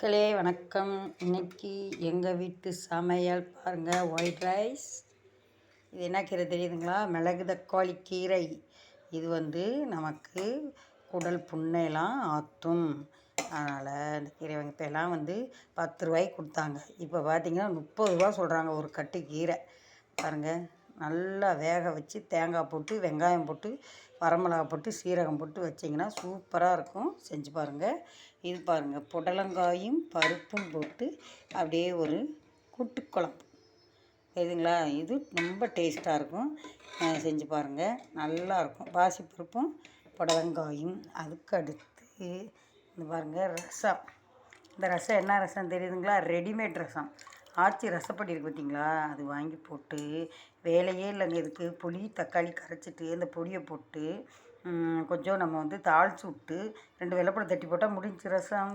மக்களே வணக்கம். இன்னைக்கு எங்கள் வீட்டு சமையல் பாருங்கள், ஒயிட் ரைஸ். இது என்ன கீரை தெரியுதுங்களா? மிளகு தக்காளி கீரை. இது நமக்கு குடல் புண்ணையெல்லாம் ஆற்றும். அதனால் இந்த கீரை எல்லாம் 10 ரூபாய்க்கு கொடுத்தாங்க. இப்போ பார்த்தீங்கன்னா 30 ரூபா சொல்கிறாங்க ஒரு கட்டு கீரை. பாருங்கள், நல்லா வேக வச்சு தேங்காய் போட்டு வெங்காயம் போட்டு வரமிளகா போட்டு சீரகம் போட்டு வச்சிங்கன்னா சூப்பராக இருக்கும். செஞ்சு பாருங்கள். இது பாருங்கள், புடலங்காயும் பருப்பும் போட்டு அப்படியே ஒரு கூட்டுக்குழம்பு சரிங்களா? இது ரொம்ப டேஸ்ட்டாக இருக்கும். செஞ்சு பாருங்கள், நல்லாயிருக்கும். பாசிப்பருப்பும் புடலங்காயும். அதுக்கு அடுத்து இந்த பாருங்கள் ரசம். இந்த ரசம் என்ன ரசம் தெரியுதுங்களா? ரெடிமேட் ரசம். ஆச்சி ரசப்பொடி இருக்குது பார்த்தீங்களா? அது வாங்கி போட்டு வேலையே இல்லைங்க. இதுக்கு புளி தக்காளி கரைச்சிட்டு அந்த பொடியை போட்டு கொஞ்சம் நம்ம தாளித்து விட்டு 2 வெள்ளைப்பூடை தட்டி போட்டால் முடிஞ்சு ரசம்.